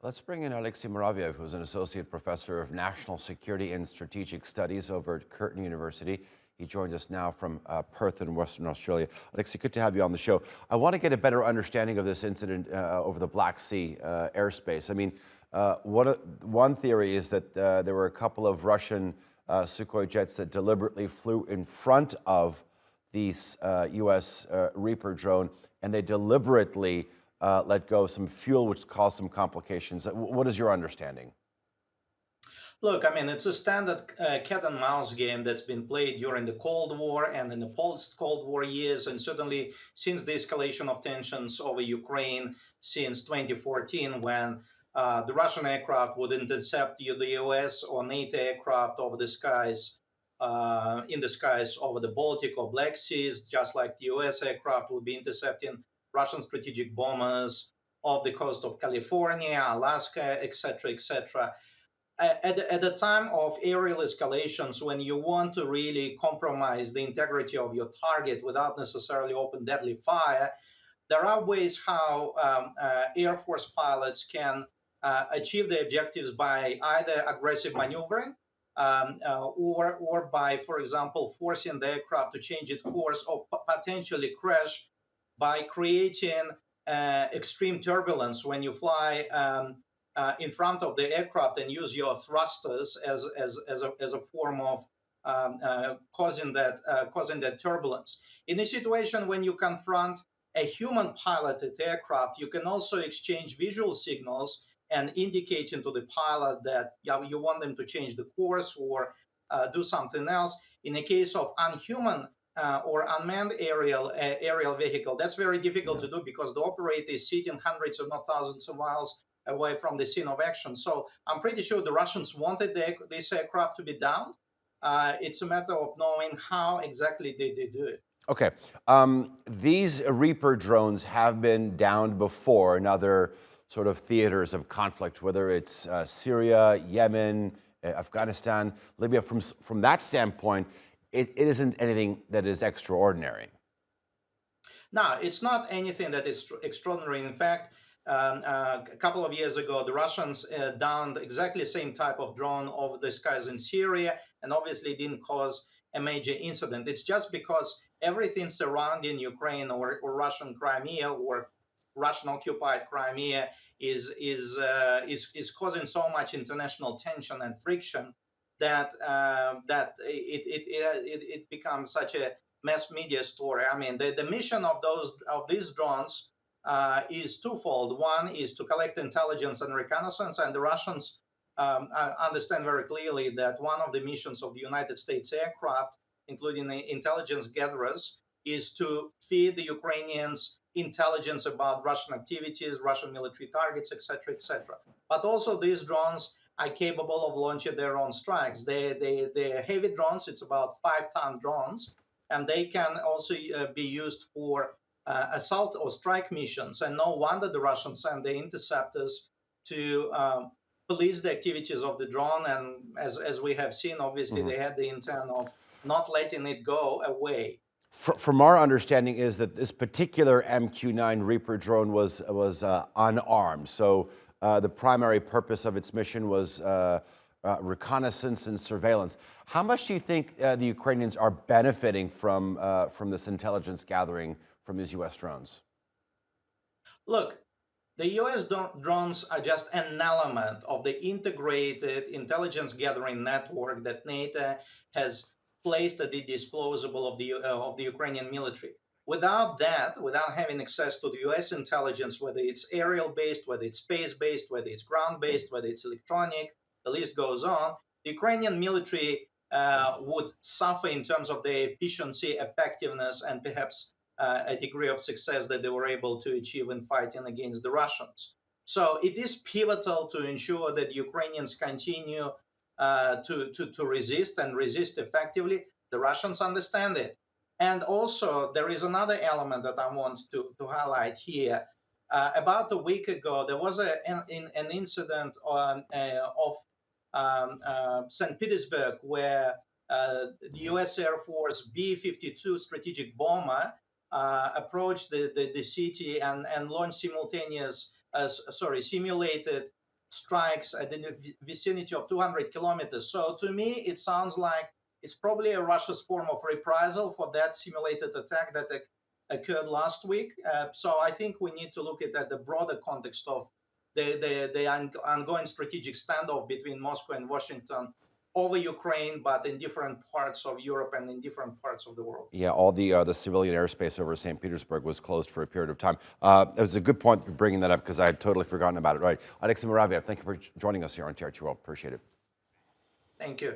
Let's bring in Alexey Muraviev, who's an associate professor of national security and strategic studies over at Curtin University. He joins us now from Perth in Western Australia. Alexey, good to have you on the show. I want to get a better understanding of this incident over the Black Sea airspace. I mean, one theory is that there were a couple of Russian Sukhoi jets that deliberately flew in front of these U.S. Reaper drone, and they deliberately let go of some fuel, which caused some complications. What is your understanding? Look, I mean, it's a standard cat and mouse game that's been played during the Cold War and in the post-Cold War years, and certainly since the escalation of tensions over Ukraine since 2014, when the Russian aircraft would intercept the US or NATO aircraft over the skies, in the skies over the Baltic or Black Seas, just like the US aircraft would be intercepting Russian strategic bombers off the coast of California, Alaska, etc., etc. At the time of aerial escalations, when you want to really compromise the integrity of your target without necessarily open deadly fire, there are ways how Air Force pilots can achieve their objectives by either aggressive maneuvering or by, for example, forcing the aircraft to change its course or potentially crash by creating extreme turbulence when you fly in front of the aircraft and use your thrusters as a form of causing that turbulence. In a situation when you confront a human piloted aircraft, you can also exchange visual signals and indicating to the pilot that you want them to change the course or do something else. In the case of unhuman or unmanned aerial vehicle, that's very difficult to do because the operator is sitting hundreds, if not thousands of miles away from the scene of action. So I'm pretty sure the Russians wanted this aircraft to be downed. It's a matter of knowing how exactly they do it. Okay. These Reaper drones have been downed before in other sort of theaters of conflict, whether it's Syria, Yemen, Afghanistan, Libya. From that standpoint, it isn't anything that is extraordinary. Now, it's not anything that is extraordinary. In fact, a couple of years ago, the Russians downed exactly the same type of drone over the skies in Syria, and obviously didn't cause a major incident. It's just because everything surrounding Ukraine or Russian Crimea or Russian occupied Crimea is causing so much international tension and friction that it becomes such a mass media story. I mean, the mission of these drones is twofold. One is to collect intelligence and reconnaissance, and the Russians understand very clearly that one of the missions of the United States aircraft, including the intelligence gatherers, is to feed the Ukrainians intelligence about Russian activities, Russian military targets, etc., etc. But also these drones are capable of launching their own strikes. They're heavy drones. It's about 5-ton drones, and they can also be used for assault or strike missions. And no wonder the Russians send the interceptors to police the activities of the drone. And as we have seen, obviously, they had the intent of not letting it go away. From our understanding is that this particular MQ-9 Reaper drone was unarmed. So the primary purpose of its mission was reconnaissance and surveillance. How much do you think the Ukrainians are benefiting from this intelligence gathering from these U.S. drones? Look, the US drones are just an element of the integrated intelligence gathering network that NATO has placed at the disposal of the Ukrainian military. Without that, without having access to the US intelligence, whether it's aerial based, whether it's space based, whether it's ground based, whether it's electronic, the list goes on, the Ukrainian military would suffer in terms of their efficiency, effectiveness, and perhaps a degree of success that they were able to achieve in fighting against the Russians. So it is pivotal to ensure that Ukrainians continue to resist and resist effectively. The Russians understand it. And also, there is another element that I want to highlight here. About a week ago, there was an incident of St. Petersburg where the US Air Force B-52 strategic bomber approached the city and launched simulated strikes at the vicinity of 200 kilometers. So to me, it sounds like it's probably a Russia's form of reprisal for that simulated attack that occurred last week. So I think we need to look at the broader context of the ongoing strategic standoff between Moscow and Washington over Ukraine, but in different parts of Europe and in different parts of the world. Yeah, all the civilian airspace over St. Petersburg was closed for a period of time. It was a good point bringing that up because I had totally forgotten about it. Right, Alexey Muraviev, thank you for joining us here on TRT World. Appreciate it. Thank you.